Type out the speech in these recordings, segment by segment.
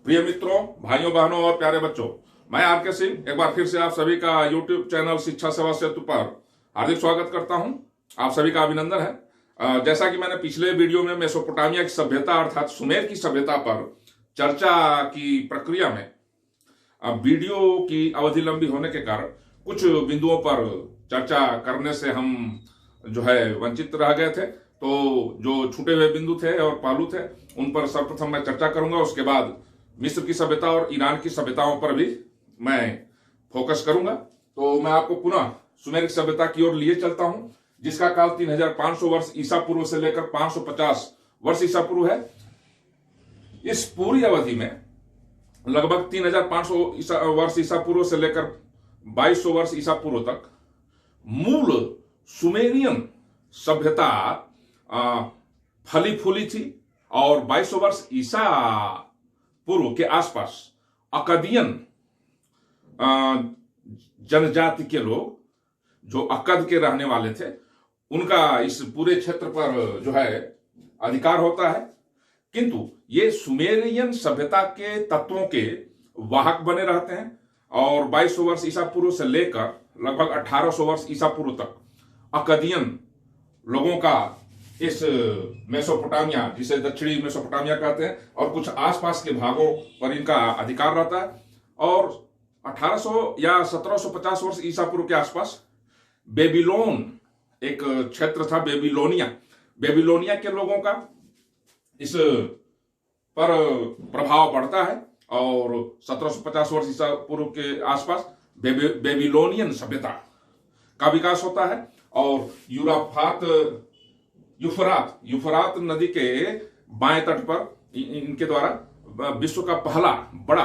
प्रिय मित्रों, भाइयों बहनों और प्यारे बच्चों, मैं आर के सिंह एक बार फिर से आप सभी का यूट्यूब चैनल शिक्षा सेवा सेतु पर हार्दिक स्वागत करता हूं। आप सभी का अभिनंदन है। जैसा कि मैंने पिछले वीडियो में मेसोपोटामिया की सभ्यता अर्थात सुमेर की सभ्यता पर चर्चा की प्रक्रिया में वीडियो की अवधि लंबी होने के कारण कुछ बिंदुओं पर चर्चा करने से हम वंचित रह गए थे। तो जो छूटे हुए बिंदु थे और पहलू थे उन पर सर्वप्रथम मैं चर्चा करूंगा। उसके बाद मिस्र की सभ्यता और ईरान की सभ्यताओं पर भी मैं फोकस करूंगा। तो मैं आपको पुनः सुमेर की सभ्यता की ओर लिए चलता हूं, जिसका काल 3500 वर्ष ईसा पूर्व से लेकर 550 वर्ष ईसा पूर्व है। इस पूरी अवधि में लगभग 3500 वर्ष ईसा पूर्व से लेकर 2200 वर्ष ईसा पूर्व तक मूल सुमेरियन सभ्यता फली फूली थी और 2200 वर्ष ईसा पूर्व के आसपास अकदियन जनजाति के लोग जो अक्कद के रहने वाले थे, उनका इस पूरे क्षेत्र पर अधिकार होता है। किंतु ये सुमेरियन सभ्यता के तत्वों के वाहक बने रहते हैं और 2200 वर्ष ईसा पूर्व से लेकर लगभग 1800 वर्ष ईसा पूर्व तक अकदियन लोगों का इस मेसोपोटामिया, जिसे दक्षिणी मेसोपोटामिया कहते हैं, और कुछ आसपास के भागों पर इनका अधिकार रहता है। और 1800 या 1750 वर्ष ईसा पूर्व के आसपास बेबीलोन एक क्षेत्र था, बेबीलोनिया के लोगों का इस पर प्रभाव पड़ता है और 1750 वर्ष ईसा पूर्व के आसपास बेबीलोनियन सभ्यता का विकास होता है और यूफ्रात नदी के बाएं तट पर इनके द्वारा विश्व का पहला बड़ा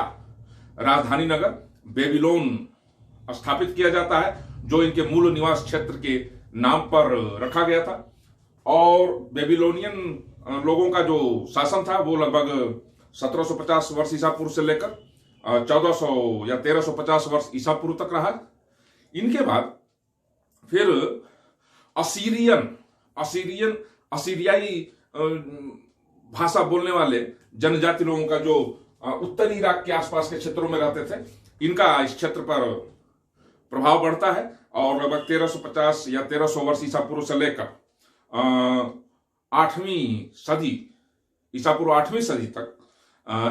राजधानी नगर बेबीलोन स्थापित किया जाता है, जो इनके मूल निवास क्षेत्र के नाम पर रखा गया था। और बेबीलोनियन लोगों का जो शासन था वो लगभग 1750 वर्ष ईसा पूर्व से लेकर 1400 या 1350 वर्ष ईसा पूर्व तक रहा। इनके बाद फिर असीरियाई भाषा बोलने वाले जनजाति लोगों का जो उत्तरी इराक के आसपास के क्षेत्रों में रहते थे, इनका इस क्षेत्र पर प्रभाव बढ़ता है और लगभग 1350 या 1300 वर्ष ईसा पूर्व से लेकर 8वीं सदी ईसा पूर्व 8वीं सदी तक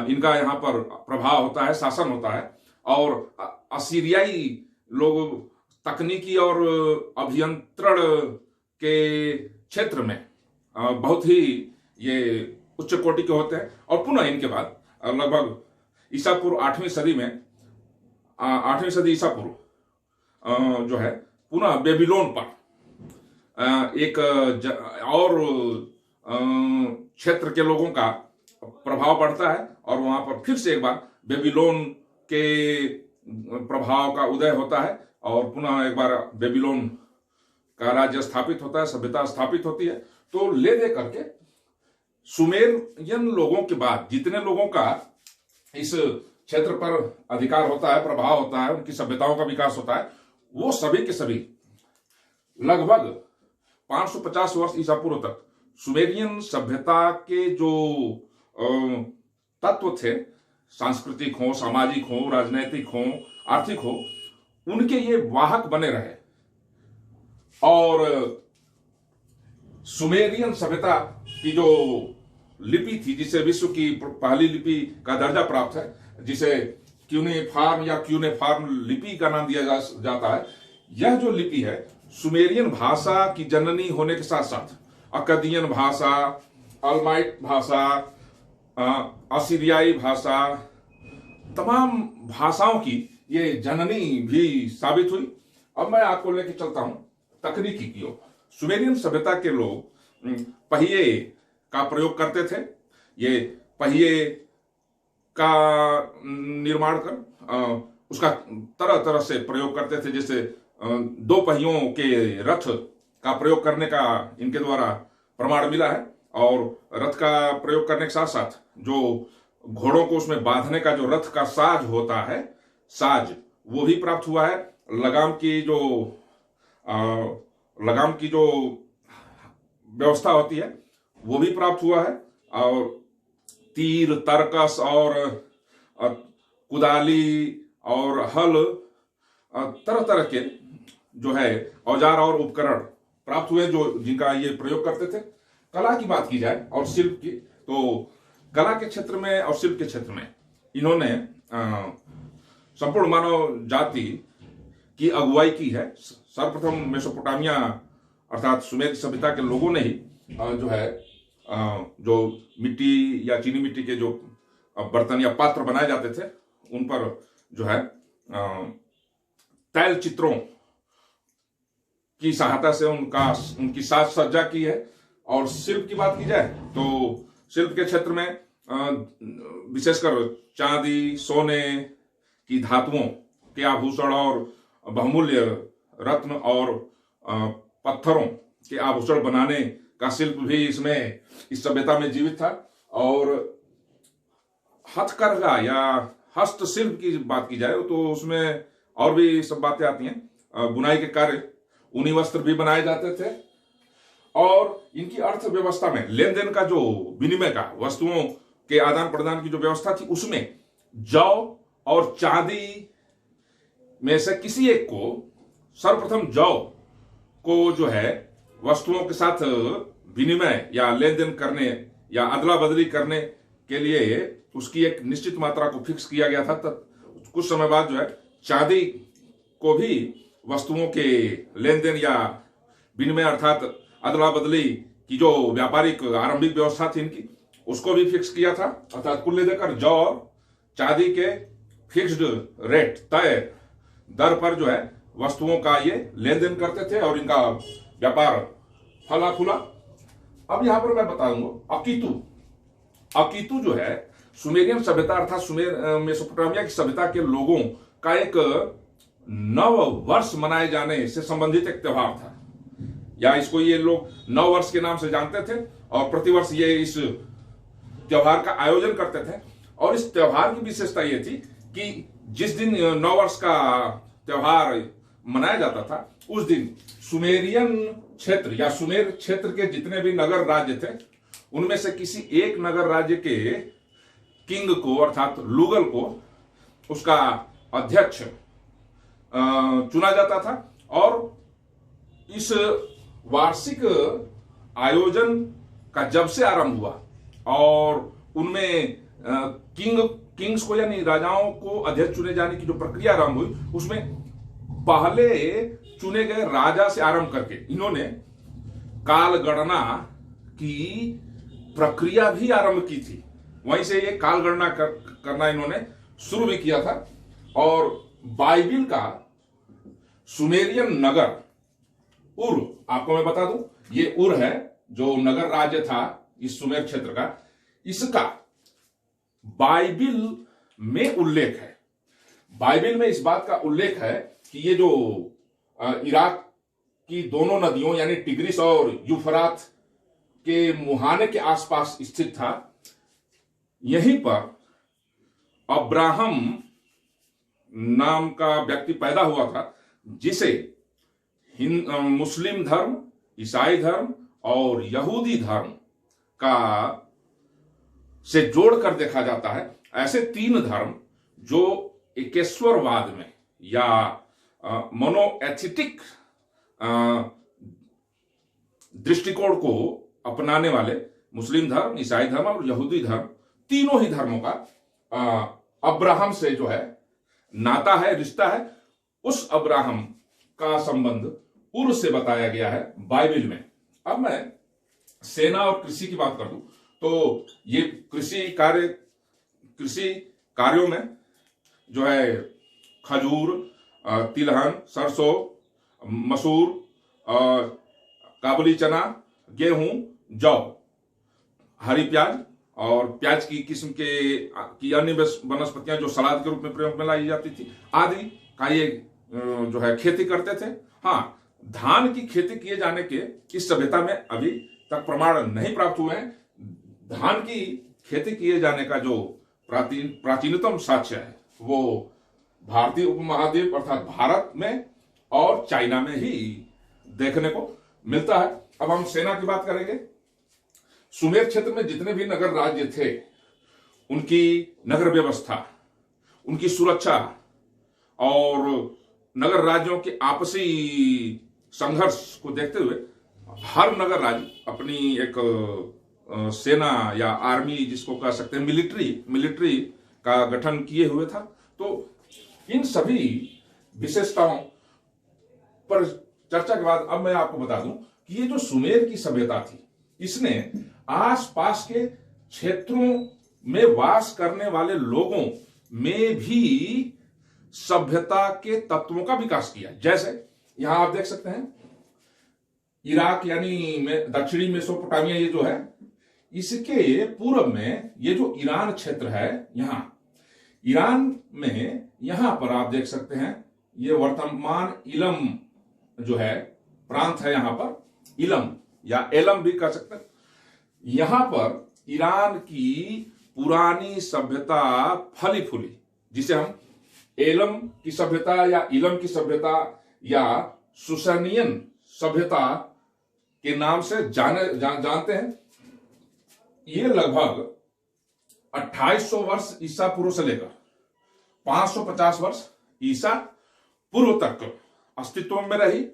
इनका यहाँ पर प्रभाव होता है, शासन होता है। और असीरियाई लोग तकनीकी और अभियंत्रण के क्षेत्र में बहुत ही ये उच्च कोटि के होते हैं। और पुनः इनके बाद लगभग ईसा पूर्व 8वीं सदी में 8वीं सदी ईसा पूर्व पुनः बेबीलोन पर एक और क्षेत्र के लोगों का प्रभाव पड़ता है और वहां पर फिर से एक बार बेबीलोन के प्रभाव का उदय होता है और पुनः एक बार बेबीलोन का राज्य स्थापित होता है, सभ्यता स्थापित होती है। तो ले दे करके सुमेरियन लोगों के बाद जितने लोगों का इस क्षेत्र पर अधिकार होता है, प्रभाव होता है, उनकी सभ्यताओं का विकास होता है, वो सभी के सभी लगभग 550 वर्ष ईसा पूर्व तक सुमेरियन सभ्यता के जो तत्व थे, सांस्कृतिक हो, सामाजिक हो, राजनैतिक हो, आर्थिक हो, उनके ये वाहक बने रहे। और सुमेरियन सभ्यता की जो लिपि थी, जिसे विश्व की पहली लिपि का दर्जा प्राप्त है, जिसे क्यूनेफार्म या क्यूनेफार्म लिपि का नाम दिया जाता है, यह जो लिपि है सुमेरियन भाषा की जननी होने के साथ साथ अकदियन भाषा, अल्माइट भाषा, असीरियाई भाषा, तमाम भाषाओं की ये जननी भी साबित हुई। अब मैं आपको लेके चलता हूं तकनीकी की ओर। सुमेरियन सभ्यता के लोग पहिए का प्रयोग करते थे। ये पहिए का निर्माण कर उसका तरह तरह से प्रयोग करते थे। जैसे 2 पहियों के रथ का प्रयोग करने का इनके द्वारा प्रमाण मिला है और रथ का प्रयोग करने के साथ साथ जो घोड़ों को उसमें बांधने का जो रथ का साज होता है, साज, वो भी प्राप्त हुआ है। लगाम की जो व्यवस्था होती है वो भी प्राप्त हुआ है और तीर, तरकस और कुदाली और हल, तरह तरह के जो है औजार और उपकरण प्राप्त हुए जो जिनका ये प्रयोग करते थे। कला की बात की जाए और शिल्प की, तो कला के क्षेत्र में और शिल्प के क्षेत्र में इन्होंने संपूर्ण मानव जाति की अगुवाई की है। सर्वप्रथम मेसोपोटामिया अर्थात सुमेर की सभ्यता के लोगों ने ही जो है जो मिट्टी या चीनी मिट्टी के जो बर्तन या पात्र बनाए जाते थे उन पर जो है तैल चित्रों की सहायता से उनकी साज सज्जा की है। और शिल्प की बात की जाए तो शिल्प के क्षेत्र में विशेषकर चांदी, सोने की धातुओं के आभूषण और बहुमूल्य रत्न और पत्थरों के आभूषण बनाने का शिल्प भी इसमें इस सभ्यता में जीवित था। और हथकरघा या हस्तशिल्प की बात की जाए तो उसमें और भी सब बातें आती हैं। बुनाई के कार्य, ऊनी वस्त्र भी बनाए जाते थे। और इनकी अर्थव्यवस्था में लेन देन का जो विनिमय का, वस्तुओं के आदान प्रदान की जो व्यवस्था थी, उसमें जौ और चांदी में से किसी एक को, सर्वप्रथम जौ को जो है वस्तुओं के साथ विनिमय या लेन देन करने या अदला बदली करने के लिए उसकी एक निश्चित मात्रा को फिक्स किया गया था। तब कुछ समय बाद जो है चांदी को भी वस्तुओं के लेन देन या विनिमय अर्थात अदला बदली की जो व्यापारिक आरंभिक व्यवस्था थी इनकी, उसको भी फिक्स किया था। अर्थात कुल मिलाकर जौ और चांदी के फिक्स्ड रेट, तय दर पर जो है वस्तुओं का ये लेन देन करते थे और इनका व्यापार फला फूला। अब यहां पर मैं बता दूंगा अकीतु जो है सुमेरियन सभ्यता अर्थात सुमेर मेसोपोटामिया की सभ्यता के लोगों का एक नव वर्ष मनाए जाने से संबंधित एक त्योहार था, या इसको ये लोग नव वर्ष के नाम से जानते थे। और प्रतिवर्ष ये इस त्योहार का आयोजन करते थे। और इस त्योहार की विशेषता ये थी कि जिस दिन नव वर्ष का त्योहार मनाया जाता था उस दिन सुमेरियन क्षेत्र या सुमेर क्षेत्र के जितने भी नगर राज्य थे उनमें से किसी एक नगर राज्य के किंग को अर्थात लुगल को उसका अध्यक्ष चुना जाता था। और इस वार्षिक आयोजन का जब से आरंभ हुआ और उनमें किंग्स को यानी राजाओं को अध्यक्ष चुने जाने की जो प्रक्रिया आरंभ हुई, उसमें पहले चुने गए राजा से आरंभ करके इन्होंने काल गणना की प्रक्रिया भी आरंभ की थी। वहीं से ये काल गणना करना इन्होंने शुरू भी किया था। और बाइबिल का सुमेरियन नगर उर, आपको मैं बता दूं, ये उर है जो नगर राज्य था इस सुमेर क्षेत्र का, इसका बाइबिल में उल्लेख है। बाइबिल में इस बात का उल्लेख है कि ये जो इराक की दोनों नदियों यानी टिग्रिस और यूफ्रात के मुहाने के आसपास स्थित था। यहीं पर अब्राहम नाम का व्यक्ति पैदा हुआ था जिसे मुस्लिम धर्म, ईसाई धर्म और यहूदी धर्म का से जोड़कर देखा जाता है। ऐसे तीन धर्म जो एकेश्वरवाद में या मोनोएथिटिक दृष्टिकोण को अपनाने वाले मुस्लिम धर्म, ईसाई धर्म और यहूदी धर्म, तीनों ही धर्मों का अब्राहम से जो है नाता है, रिश्ता है। उस अब्राहम का संबंध उर से बताया गया है बाइबिल में। अब मैं सेना और कृषि की बात कर दूं तो ये कृषि कार्यों में जो है खजूर, तिलहन, सरसों, मसूर, काबुली चना, गेहूं, जौ, हरी प्याज और प्याज की किस्म की अन्य वनस्पतियां जो सलाद के रूप में प्रयोग में लाई जाती थी आदि का ये जो है खेती करते थे। हाँ, धान की खेती किए जाने के इस सभ्यता में अभी तक प्रमाण नहीं प्राप्त हुए हैं। धान की खेती किए जाने का जो प्राचीनतम साक्ष्य है वो भारतीय उपमहाद्वीप अर्थात भारत में और चाइना में ही देखने को मिलता है। अब हम सेना की बात करेंगे। सुमेर क्षेत्र में जितने भी नगर राज्य थे उनकी नगर व्यवस्था उनकी सुरक्षा और नगर राज्यों के आपसी संघर्ष को देखते हुए हर नगर राज्य अपनी एक सेना या आर्मी जिसको कह सकते हैं मिलिट्री का गठन किए हुए था। तो इन सभी विशेषताओं पर चर्चा के बाद अब मैं आपको बता दूं कि ये जो सुमेर की सभ्यता थी, इसने आसपास के क्षेत्रों में वास करने वाले लोगों में भी सभ्यता के तत्वों का विकास किया। जैसे यहां आप देख सकते हैं इराक यानी दक्षिणी मेसोपोटामिया, ये जो है इसके पूर्व में ये जो ईरान क्षेत्र है, यहां ईरान में यहां पर आप देख सकते हैं ये वर्तमान इलम जो है प्रांत है, यहां पर इलम या एलम भी कह सकते हैं। यहां पर ईरान की पुरानी सभ्यता फली फूली, जिसे हम एलम की सभ्यता या इलम की सभ्यता या सुसैनियन सभ्यता के नाम से जानते हैं। ये लगभग 2800 वर्ष ईसा पूर्व से लेकर 550 वर्ष ईसा पूर्व तक अस्तित्व में रही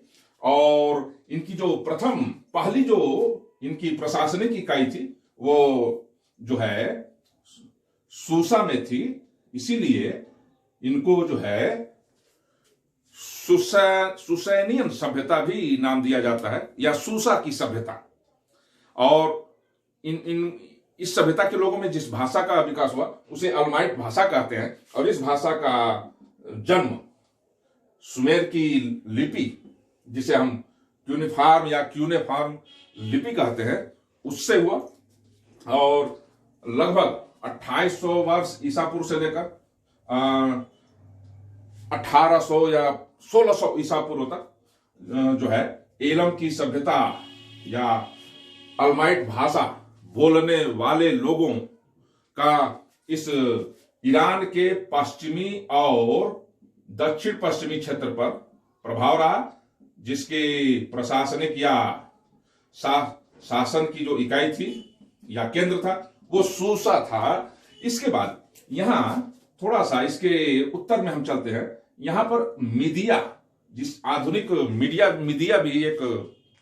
और इनकी जो पहली जो इनकी प्रशासनिक इकाई थी वो जो है सूसा में थी, इसीलिए इनको जो है सुसैनियन सभ्यता भी नाम दिया जाता है या सूसा की सभ्यता। और इस सभ्यता के लोगों में जिस भाषा का विकास हुआ उसे अलमाइट भाषा कहते हैं और इस भाषा का जन्म सुमेर की लिपि, जिसे हम क्यूनिफार्म या क्यूनेफार्म लिपि कहते हैं, उससे हुआ। और लगभग 2800 वर्ष ईसा पूर्व से लेकर 1800 या 1600 ईसा पूर्व तक जो है एलम की सभ्यता या अलमाइट भाषा बोलने वाले लोगों का इस ईरान के पश्चिमी और दक्षिण पश्चिमी क्षेत्र पर प्रभाव रहा, जिसके प्रशासनिक या शासन की जो इकाई थी या केंद्र था वो सूसा था। इसके बाद यहां थोड़ा सा इसके उत्तर में हम चलते हैं, यहां पर मिदिया, जिस आधुनिक मिदिया भी एक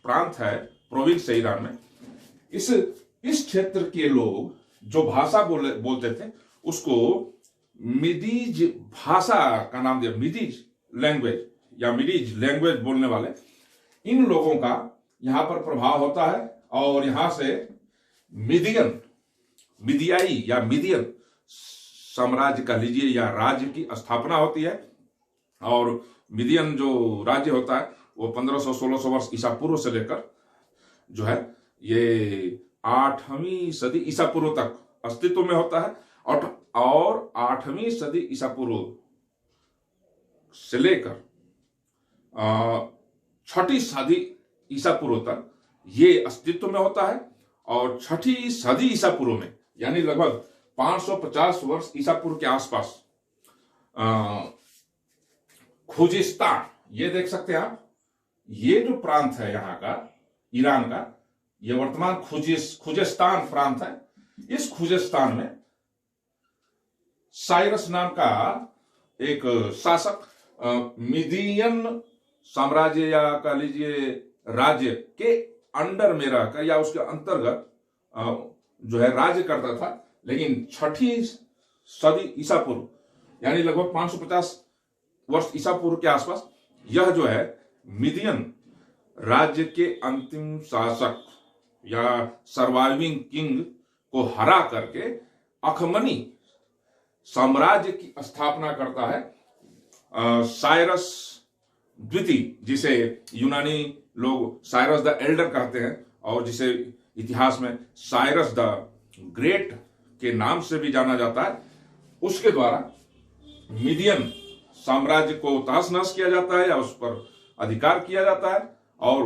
प्रांत है, प्रोविंस है ईरान में। इस क्षेत्र के लोग जो भाषा बोलते थे उसको मिदीज भाषा का नाम दिया, मिदीज लैंग्वेज या मिदीज लैंग्वेज बोलने वाले इन लोगों का यहां पर प्रभाव होता है और यहां से मिदियाई या मिदियन साम्राज्य का लीजिए या राज्य की स्थापना होती है। और मिदियन जो राज्य होता है वो 1500-1600 वर्ष ईसा पूर्व से लेकर जो है ये 8वीं सदी ईसा पूर्व तक अस्तित्व में होता है और 8वीं सदी ईसा पूर्व से लेकर 6ठी सदी ईसा पूर्व तक ये अस्तित्व में होता है। और 6ठी सदी ईसा पूर्व में यानी लगभग 550 वर्ष ईसा पूर्व के आसपास खुजिस्तान, ये देख सकते हैं आप, ये जो प्रांत है यहाँ का ईरान का, ये वर्तमान खुजिस्तान प्रांत है। इस खुजिस्तान में साइरस नाम का एक शासक मिदियन साम्राज्य या कह लीजिए राज्य के अंडर में रहकर या उसके अंतर्गत जो है राज्य करता था। लेकिन 6ठी सदी ईसा पूर्व यानी लगभग 550 वर्ष ईसा पूर्व के आसपास यह जो है मिदियन राज्य के अंतिम शासक या सर्वाइविंग किंग को हरा करके अखमनी साम्राज्य की स्थापना करता है। साइरस द्वितीय, जिसे यूनानी लोग साइरस द एल्डर कहते हैं और जिसे इतिहास में साइरस द ग्रेट के नाम से भी जाना जाता है, उसके द्वारा मिदियन साम्राज्य को तहस नहस किया जाता है या उस पर अधिकार किया जाता है और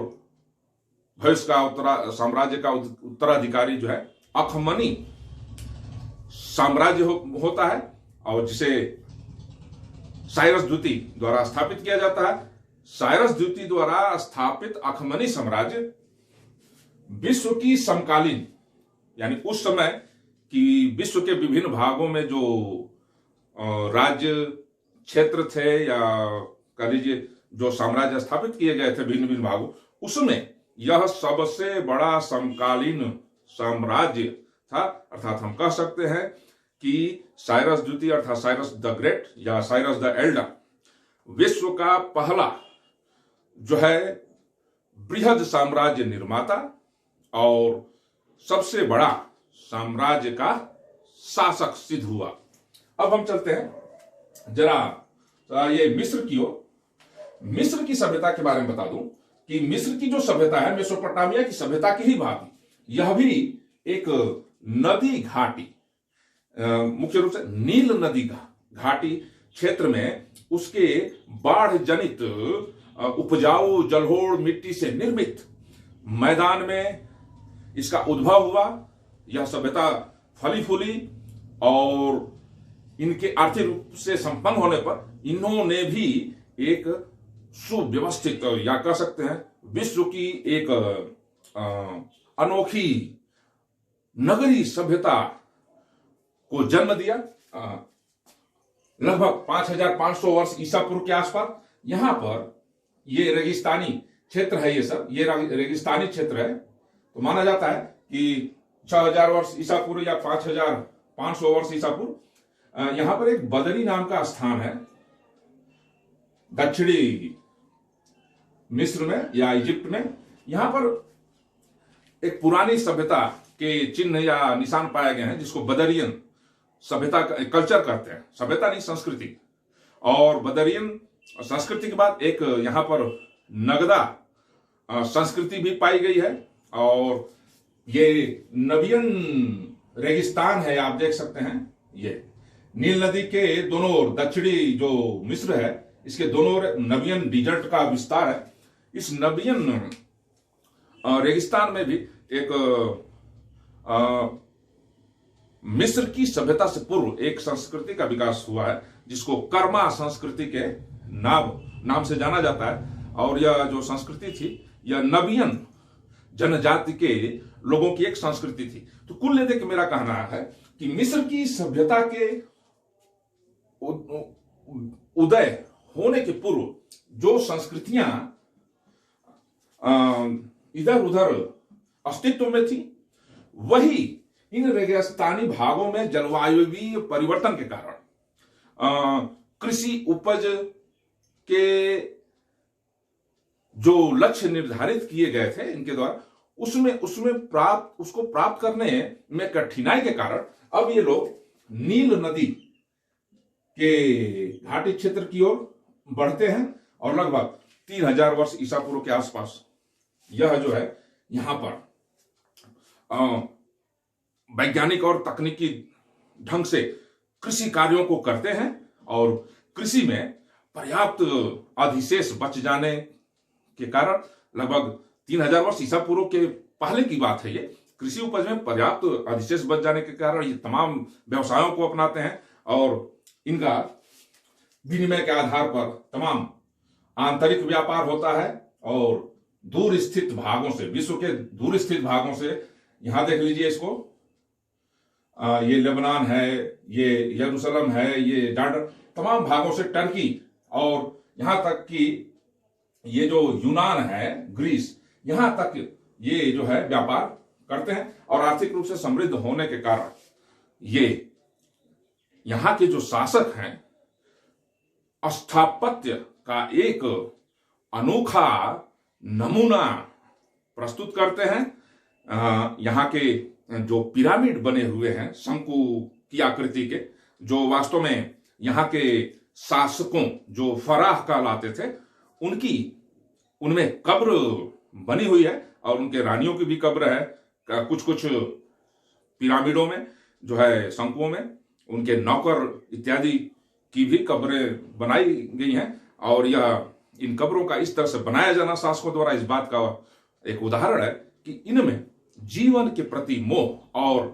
भविष्य का साम्राज्य का उत्तराधिकारी जो है अखमनी साम्राज्य होता है और जिसे साइरस द्वितीय द्वारा स्थापित किया जाता है। साइरस द्वितीय द्वारा स्थापित अखमनी साम्राज्य विश्व की समकालीन यानी उस समय की विश्व के विभिन्न भागों में जो राज्य क्षेत्र थे या कह लीजिए जो साम्राज्य स्थापित किए गए थे भिन्न भिन्न भागों, उसमें यह सबसे बड़ा समकालीन साम्राज्य था। अर्थात हम कह सकते हैं कि साइरस द्वितीय अर्थात साइरस द ग्रेट या साइरस द एल्डर विश्व का पहला जो है बृहद साम्राज्य निर्माता और सबसे बड़ा साम्राज्य का शासक सिद्ध हुआ। अब हम चलते हैं जरा ये मिस्र की ओर। मिस्र की सभ्यता के बारे में बता दूं कि मिस्र की जो सभ्यता है मेसोपोटामिया की सभ्यता की ही भांति यह भी एक नदी घाटी, मुख्य रूप से नील नदी घाटी क्षेत्र में उसके बाढ़ जनित उपजाऊ जलोढ़ मिट्टी से निर्मित मैदान में इसका उद्भव हुआ। यह सभ्यता फली फूली और इनके आर्थिक रूप से संपन्न होने पर इन्होंने भी एक सुव्यवस्थित या कह सकते हैं विश्व की एक अनोखी नगरी सभ्यता को जन्म दिया। लगभग 5500 वर्ष ईसा पूर्व के आसपास यहां पर ये रेगिस्तानी क्षेत्र है, ये रेगिस्तानी क्षेत्र है। तो माना जाता है कि 6000 वर्ष ईसा पूर्व या 5500 वर्ष ईसा पूर्व यहां पर एक बदरी नाम का स्थान है दक्षिणी मिस्र में या इजिप्ट में। यहां पर एक पुरानी सभ्यता के चिन्ह या निशान पाए गए हैं जिसको बदरियन सभ्यता कल्चर कहते हैं, सभ्यता नहीं संस्कृति। और बदरियन संस्कृति के बाद एक यहां पर नगदा संस्कृति भी पाई गई है और ये नबियन रेगिस्तान है, आप देख सकते हैं। ये नील नदी के दोनों ओर दक्षिणी जो मिस्र है इसके दोनों ओर नबियन डिजर्ट का विस्तार है। इस नबियन रेगिस्तान में भी एक मिस्र की सभ्यता से पूर्व एक संस्कृति का विकास हुआ है जिसको कर्मा संस्कृति के नाम से जाना जाता है। और यह जो संस्कृति थी यह नबियन जनजाति के लोगों की एक संस्कृति थी। तो कुल लेकर मेरा कहना है कि मिस्र की सभ्यता के उदय होने के पूर्व जो संस्कृतियां इधर उधर अस्तित्व में थी, वही इन रेगिस्तानी भागों में जलवायुवीय परिवर्तन के कारण कृषि उपज के जो लक्ष्य निर्धारित किए गए थे इनके द्वारा उसको प्राप्त करने में कठिनाई के कारण अब ये लोग नील नदी के घाटी क्षेत्र की ओर बढ़ते हैं और लगभग 3000 वर्ष ईसा पूर्व के आसपास यह जो है यहां पर वैज्ञानिक और तकनीकी ढंग से कृषि कार्यों को करते हैं और कृषि में पर्याप्त अधिशेष बच जाने के कारण लगभग 3000 वर्ष ईसा पूर्व के पहले की बात है। ये कृषि उपज में पर्याप्त अधिशेष बच जाने के कारण ये तमाम व्यवसायों को अपनाते हैं और इनका विनिमय के आधार पर तमाम आंतरिक व्यापार होता है। और दूर स्थित भागों से, विश्व के दूर स्थित भागों से, यहां देख लीजिए इसको, ये लेबनान है, ये यरूशलेम है, ये जॉर्डन, तमाम भागों से टर्की और यहां तक कि ये जो यूनान है, ग्रीस, यहां तक ये जो है व्यापार करते हैं और आर्थिक रूप से समृद्ध होने के कारण ये यहां के जो शासक हैं स्थापत्य का एक अनोखा नमूना प्रस्तुत करते हैं। यहाँ के जो पिरामिड बने हुए हैं शंकु की आकृति के, जो वास्तव में यहाँ के शासकों जो फराह कहलाते थे उनमें कब्र बनी हुई है और उनके रानियों की भी कब्र है। कुछ कुछ पिरामिडों में जो है शंकुओं में उनके नौकर इत्यादि की भी कब्रें बनाई गई हैं। और यह इन कब्रों का इस तरह से बनाया जाना शासकों द्वारा इस बात का एक उदाहरण है कि इनमें जीवन के प्रति मोह और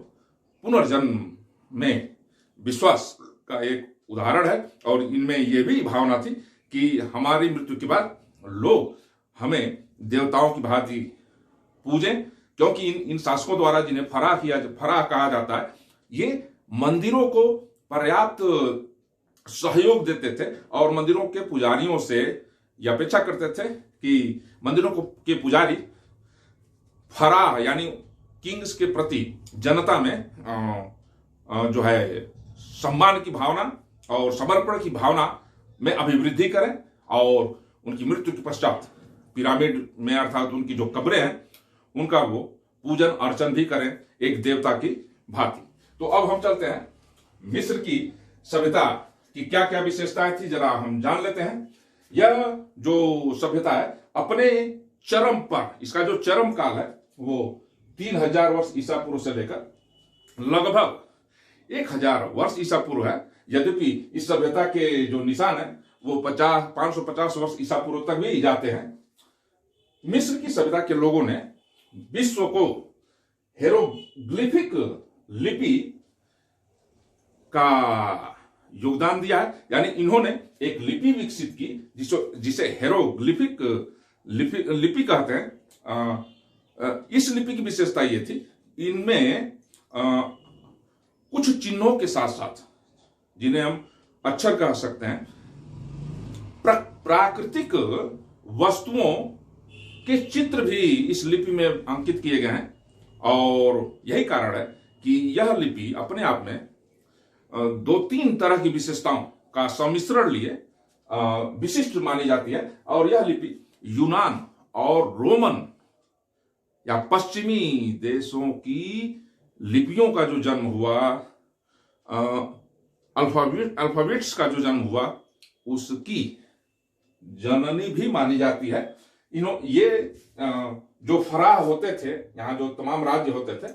पुनर्जन्म में विश्वास का एक उदाहरण है। और इनमें यह भी भावना थी कि हमारी मृत्यु के बाद लोग हमें देवताओं की भांति पूजें, क्योंकि इन शासकों द्वारा जिन्हें फराह कहा जाता है, ये मंदिरों को पर्याप्त सहयोग देते थे और मंदिरों के पुजारियों से यह अपेक्षा करते थे कि मंदिरों के पुजारी फराह यानी किंग्स के प्रति जनता में जो है सम्मान की भावना और समर्पण की भावना में अभिवृद्धि करें और उनकी मृत्यु के पश्चात पिरामिड में अर्थात उनकी जो कब्रें हैं उनका वो पूजन अर्चन भी करें एक देवता की भांति। तो अब हम चलते हैं मिस्र की सभ्यता की क्या क्या विशेषताएं थी जरा हम जान लेते हैं। यह जो सभ्यता है अपने चरम पर, इसका जो चरम काल है वो 3000 वर्ष ईसा पूर्व से लेकर लगभग 1000 वर्ष ईसा पूर्व है। यद्यपि इस सभ्यता के जो निशान है वो 550 वर्ष ईसा पूर्व तक भी जाते हैं। मिस्र की सभ्यता के लोगों ने विश्व को हेरोग्लिफिक लिपि का योगदान दिया है, यानी इन्होंने एक लिपि विकसित की जिसे हेरोग्लिफिक लिपि कहते हैं। इस लिपि की विशेषता ये थी, इनमें कुछ चिन्हों के साथ साथ जिन्हें हम अक्षर कह सकते हैं प्राकृतिक वस्तुओं के चित्र भी इस लिपि में अंकित किए गए हैं और यही कारण है कि यह लिपि अपने आप में 2-3 तरह की विशेषताओं का सम्मिश्रण लिए विशिष्ट मानी जाती है। और यह लिपि यूनान और रोमन या पश्चिमी देशों की लिपियों का जो जन्म हुआ, अल्फाबेट्स का जो जन्म हुआ, उसकी जननी भी मानी जाती है। ये जो फराह होते थे, यहाँ जो तमाम राज्य होते थे,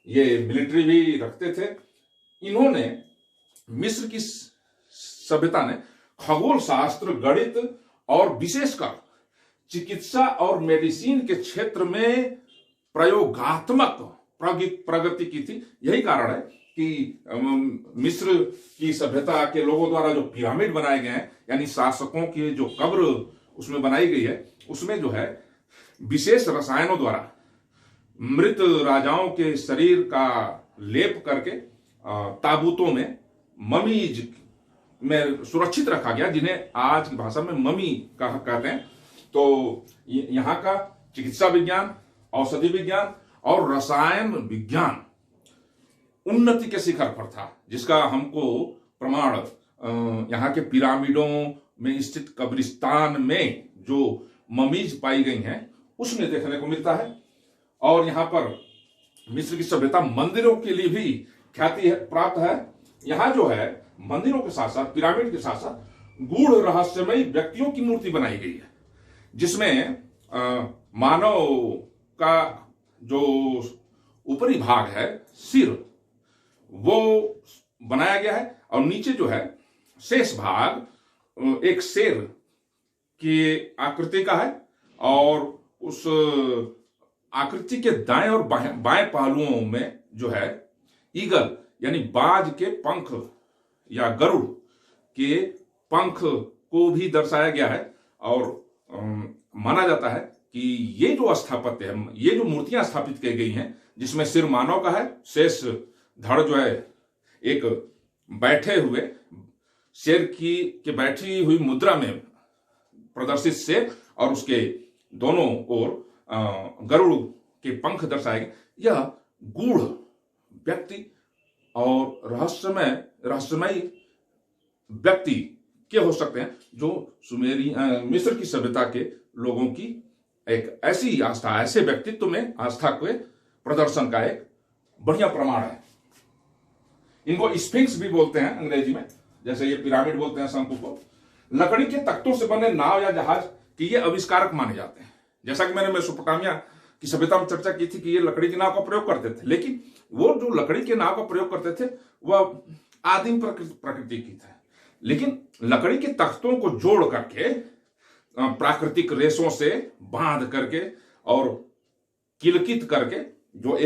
ये मिलिट्री भी रखते थे। इन्होंने मिस्र की सभ्यता ने खगोल शास्त्र, गणित और विशेषकर चिकित्सा और मेडिसिन के क्षेत्र में प्रयोगात्मक प्रगति की थी। यही कारण है कि मिस्र की सभ्यता के लोगों द्वारा जो पिरामिड बनाए गए हैं, यानी शासकों की जो कब्र उसमें बनाई गई है, उसमें जो है विशेष रसायनों द्वारा मृत राजाओं के शरीर का लेप करके ताबूतों में ममीज में सुरक्षित रखा गया, जिन्हें आज की भाषा में ममी कहते हैं। तो यहाँ का चिकित्सा विज्ञान, औषधि विज्ञान और रसायन विज्ञान उन्नति के शिखर पर था, जिसका हमको प्रमाण यहाँ के पिरामिडों में स्थित कब्रिस्तान में जो ममीज पाई गई हैं उसमें देखने को मिलता है। और यहाँ पर मिस्र की सभ्यता मंदिरों के लिए भी ख्याति प्राप्त है। यहाँ जो है मंदिरों के साथ साथ, पिरामिड के साथ साथ गूढ़ रहस्यमयी व्यक्तियों की मूर्ति बनाई गई है, जिसमें मानव का जो ऊपरी भाग है, सिर, वो बनाया गया है और नीचे जो है शेष भाग एक शेर की आकृति का है और उस आकृति के दाएं और बाएं पहलुओं में जो है ईगल यानी बाज के पंख या गरुड़ के पंख को भी दर्शाया गया है। और माना जाता है कि ये जो स्थापत्य है, ये जो मूर्तियां स्थापित की गई हैं, जिसमें सिर मानव का है, शेष धड़ जो है एक बैठे हुए शेर के बैठी हुई मुद्रा में प्रदर्शित शेर और उसके दोनों ओर गरुड़ के पंख दर्शाए गए। यह गूढ़ व्यक्ति और रहस्यमयी व्यक्ति के हो सकते हैं, जो मिस्र की सभ्यता के लोगों की एक ऐसी आस्था, ऐसे व्यक्तित्व में आस्था के प्रदर्शन का एक बढ़िया प्रमाण है। इनको स्फिंक्स भी बोलते हैं अंग्रेजी में, जैसे ये पिरामिड बोलते हैं शंकु को। लकड़ी के तख्तों से बने नाव या जहाज के ये आविष्कारक माने जाते हैं। जैसा कि मैंने मेसोपोटामिया की सभ्यता में चर्चा की थी कि ये लकड़ी की नाव का प्रयोग करते थे, लेकिन वो जो लकड़ी के नाव का प्रयोग करते थे वह आदिम प्रकृति की था। लेकिन लकड़ी के तख्तों को जोड़ करके, प्राकृतिक रेशों से बांध करके और किलकित करके जो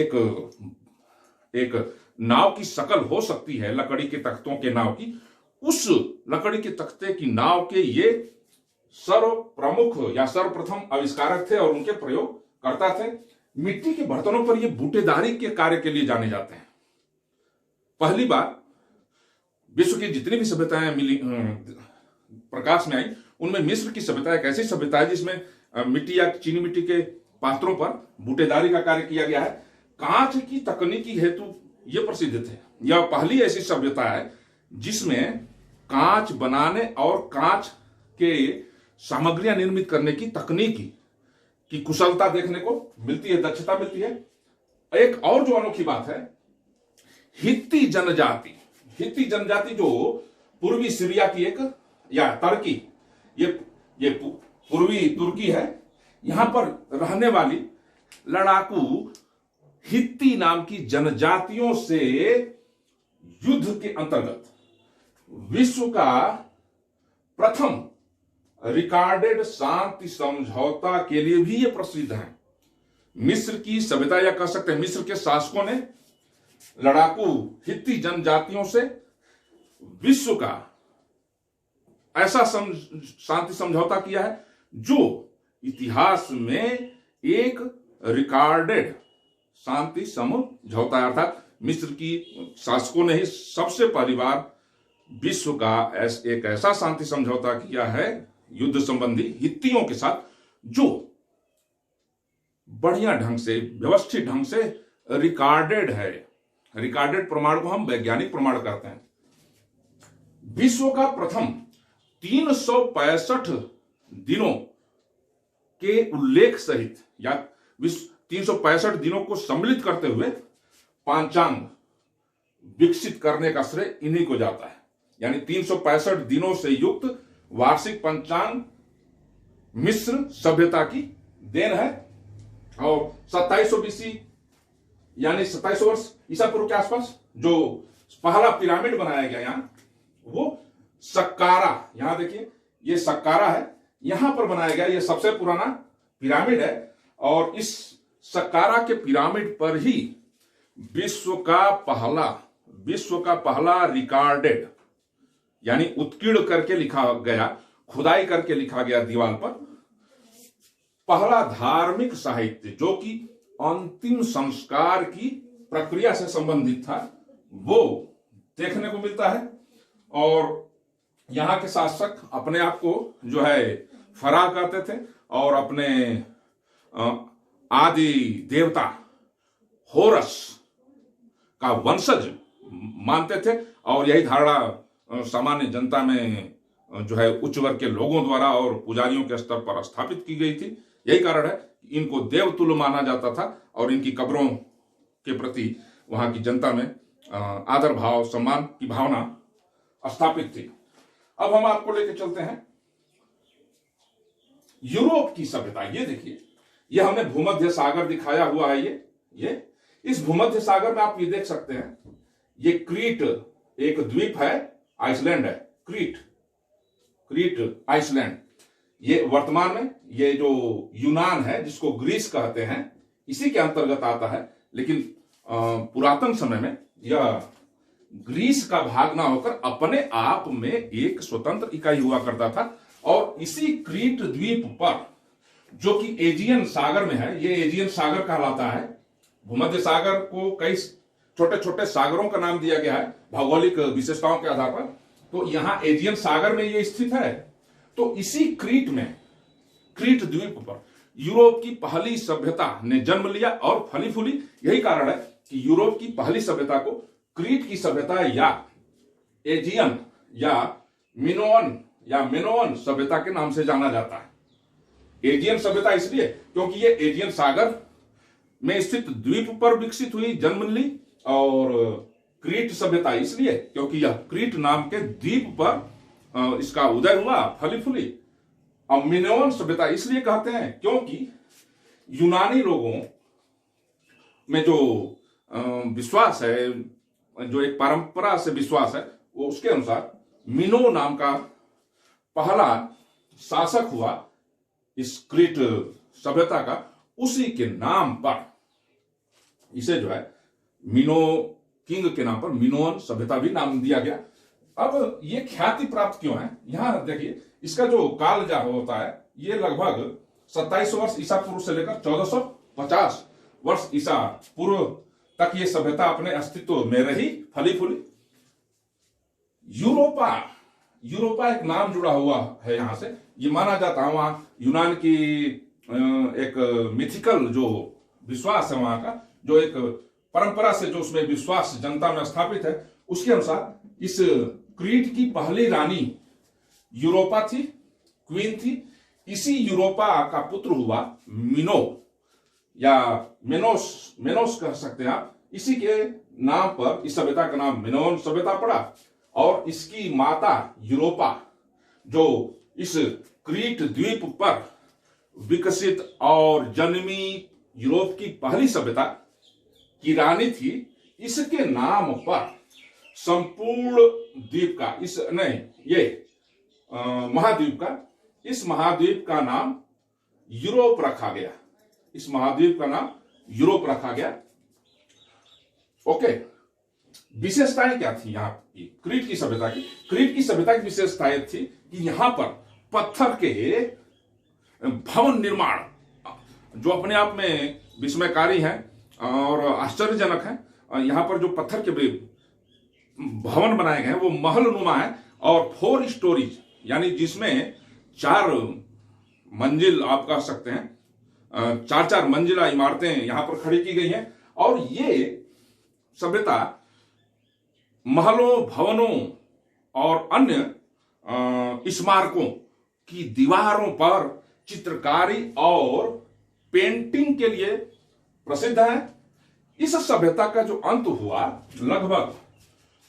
एक नाव की शकल हो सकती है लकड़ी के तख्तों के नाव की, उस लकड़ी के तख्ते की नाव के ये सर्वप्रमुख या सर्वप्रथम आविष्कारक थे और उनके प्रयोग करता थे। मिट्टी के बर्तनों पर ये बूटेदारी के कार्य के लिए जाने जाते हैं। पहली बार विश्व की जितनी भी सभ्यताएं मिली प्रकाश में आई, उनमें मिस्र की सभ्यता एक ऐसी सभ्यता है जिसमें मिट्टी या चीनी मिट्टी के पात्रों पर बूटेदारी का कार्य किया गया है। कांच की तकनीकी हेतु ये प्रसिद्ध थे। यह पहली ऐसी सभ्यता है जिसमें कांच बनाने और कांच के सामग्रियां निर्मित करने की तकनीकी की कुशलता देखने को मिलती है, दक्षता मिलती है। एक और जो अनोखी बात है, हित्ती जनजाति जो पूर्वी सीरिया की एक या तुर्की, ये पूर्वी तुर्की है, यहां पर रहने वाली लड़ाकू हित्ती नाम की जनजातियों से युद्ध के अंतर्गत विश्व का प्रथम रिकॉर्डेड शांति समझौता के लिए भी ये प्रसिद्ध है। मिस्र की सभ्यता या कह सकते हैं मिस्र के शासकों ने लड़ाकू हित्ती जनजातियों से विश्व का ऐसा शांति समझौता किया है जो इतिहास में एक रिकॉर्डेड शांति समझौता है। अर्थात मिस्र की शासकों ने ही सबसे पहली बार विश्व का एक ऐसा शांति समझौता किया है युद्ध संबंधी हित्तियों के साथ, जो बढ़िया ढंग से, व्यवस्थित ढंग से रिकॉर्डेड है। रिकॉर्डेड प्रमाण को हम वैज्ञानिक प्रमाण करते हैं। विश्व का प्रथम 365 दिनों के उल्लेख सहित या 365 दिनों को सम्मिलित करते हुए पांचांग विकसित करने का श्रेय इन्हीं को जाता है। यानी 365 दिनों से युक्त वार्षिक पंचांग मिस्र सभ्यता की देन है। और 2700 BC यानी 2700 वर्ष ईसा पूर्व के आसपास जो पहला पिरामिड बनाया गया यहां, वो सक्कारा, यहां देखिए ये सक्कारा है, यहां पर बनाया गया, ये सबसे पुराना पिरामिड है। और इस सक्कारा के पिरामिड पर ही विश्व का पहला रिकॉर्डेड यानी उत्कीर्ण करके लिखा गया, खुदाई करके लिखा गया दीवार पर, पहला धार्मिक साहित्य जो कि अंतिम संस्कार की प्रक्रिया से संबंधित था, वो देखने को मिलता है। और यहां के शासक अपने आप को जो है फराह करते थे और अपने आदि देवता होरस का वंशज मानते थे। और यही धारणा सामान्य जनता में जो है उच्च वर्ग के लोगों द्वारा और पुजारियों के स्तर पर स्थापित की गई थी। यही कारण है कि इनको देवतुल्य माना जाता था और इनकी कब्रों के प्रति वहां की जनता में आदर भाव, सम्मान की भावना स्थापित थी। अब हम आपको लेकर चलते हैं यूरोप की सभ्यता। ये देखिए, ये हमने भूमध्य सागर दिखाया हुआ है। ये इस भूमध्य सागर में आप ये देख सकते हैं, ये क्रीट एक द्वीप है, आइसलैंड है, क्रीट आइसलैंड। ये वर्तमान में ये जो यूनान है, जिसको ग्रीस कहते हैं, इसी के अंतर्गत आता है। लेकिन पुरातन समय में यह ग्रीस का भाग ना होकर अपने आप में एक स्वतंत्र इकाई हुआ करता था। और इसी क्रीट द्वीप पर, जो कि एजियन सागर में है, ये एजियन सागर कहलाता है। भूमध्य सागर को कई छोटे छोटे सागरों का नाम दिया गया है भौगोलिक विशेषताओं के आधार पर। तो यहां एजियन सागर में ये स्थित है। तो इसी क्रीट में, क्रीट द्वीप पर यूरोप की पहली सभ्यता ने जन्म लिया और फली फूली। यही कारण है कि यूरोप की पहली सभ्यता को क्रीट की सभ्यता या एजियन या मिनोअन सभ्यता के नाम से जाना जाता है। एजियन सभ्यता इसलिए क्योंकि ये एजियन सागर में स्थित द्वीप पर विकसित हुई, जन्म ली। और क्रीट सभ्यता इसलिए क्योंकि यह क्रीट नाम के द्वीप पर इसका उदय हुआ, फली फूली। और मिनोअन सभ्यता इसलिए कहते हैं क्योंकि यूनानी लोगों में जो विश्वास है, जो एक परंपरा से विश्वास है, वो उसके अनुसार मिनो नाम का पहला शासक हुआ इस क्रीट सभ्यता का। उसी के नाम पर इसे जो है मिनो किंग के नाम पर मिनोअन सभ्यता भी नाम दिया गया। अब ये ख्याति प्राप्त क्यों है, यहां देखिए, इसका जो काल जा होता है, ये लगभग 2700 वर्ष ईसा पूर्व से लेकर 1450 वर्ष ईसा पूर्व तक ये सभ्यता अपने अस्तित्व में रही, फली फूली। यूरोपा, यूरोपा एक नाम जुड़ा हुआ है यहां से। ये माना जाता है वहां यूनान की एक मिथिकल जो विश्वास है वहां का, जो एक परंपरा से जो उसमें विश्वास जनता में स्थापित है, उसके अनुसार इस क्रीट की पहली रानी यूरोपा थी, क्वीन थी। इसी यूरोपा का पुत्र हुआ मिनो या मेनोस, मेनोस कह सकते हैं आप। इसी के नाम पर इस सभ्यता का नाम मिनोन सभ्यता पड़ा। और इसकी माता यूरोपा, जो इस क्रीट द्वीप पर विकसित और जन्मी यूरोप की पहली सभ्यता की रानी थी, इसके नाम पर संपूर्ण द्वीप का महाद्वीप का, इस महाद्वीप का नाम यूरोप रखा गया। इस महाद्वीप का नाम यूरोप रखा गया। ओके, विशेषताएं क्या थी यहाँ की क्रीट की सभ्यता की? क्रीट की सभ्यता की विशेषताएं थी कि यहां पर पत्थर के भवन निर्माण जो अपने आप में विस्मयकारी है और आश्चर्यजनक है। यहां पर जो पत्थर के भवन बनाए गए हैं वो महल नुमा है और 4 स्टोरीज, यानी जिसमें 4 मंजिल आप कह सकते हैं, 4-4 मंजिला इमारतें यहां पर खड़ी की गई हैं। और ये सभ्यता महलों, भवनों और अन्य स्मारकों की दीवारों पर चित्रकारी और पेंटिंग के लिए प्रसिद्ध है। इस सभ्यता का जो अंत हुआ लगभग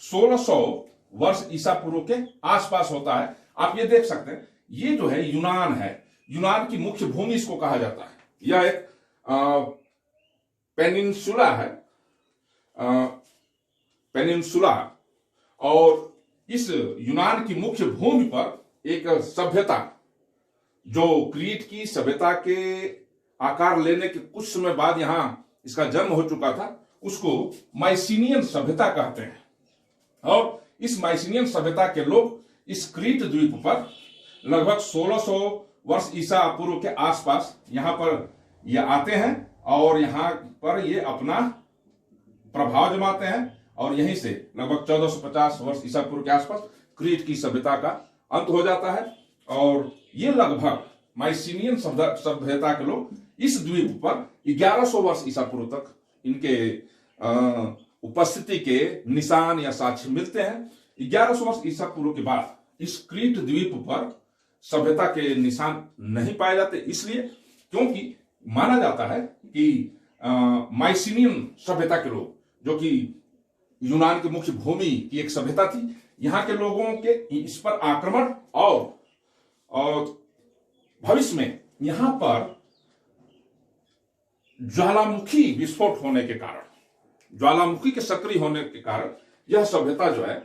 1600 वर्ष ईसा पूर्व के आसपास होता है। आप ये देख सकते हैं, ये जो है यूनान है, यूनान की मुख्य भूमि इसको कहा जाता है। यह एक पेनिनसुला है, पेनिनसुला। और इस यूनान की मुख्य भूमि पर एक सभ्यता जो क्रीट की सभ्यता के आकार लेने के कुछ समय बाद यहां इसका जन्म हो चुका था, उसको माइसिनियन सभ्यता कहते हैं। और इस माइसिनियन सभ्यता के लोग इस क्रीट द्वीप पर लगभग 1600 वर्ष ईसा पूर्व के आसपास यहां पर ये आते हैं और यहां पर ये अपना प्रभाव जमाते हैं। और यहीं से लगभग 1450 वर्ष ईसा पूर्व के आसपास क्रीट की सभ्यता का अंत हो जाता है। और ये लगभग माइसिनियन सभ्यता के लोग इस द्वीप पर 1100 वर्ष ईसा पूर्व तक इनके उपस्थिति के निशान या साक्ष्य मिलते हैं। 1100 वर्ष ईसा पूर्व के बाद इस क्रीट द्वीप पर सभ्यता के निशान नहीं पाए जाते, इसलिए क्योंकि माना जाता है कि माइसिनियन सभ्यता के लोग, जो कि यूनान की मुख्य भूमि की एक सभ्यता थी, यहां के लोगों के इस पर आक्रमण और भविष्य में यहां पर ज्वालामुखी विस्फोट होने के कारण, ज्वालामुखी के सक्रिय होने के कारण यह सभ्यता जो है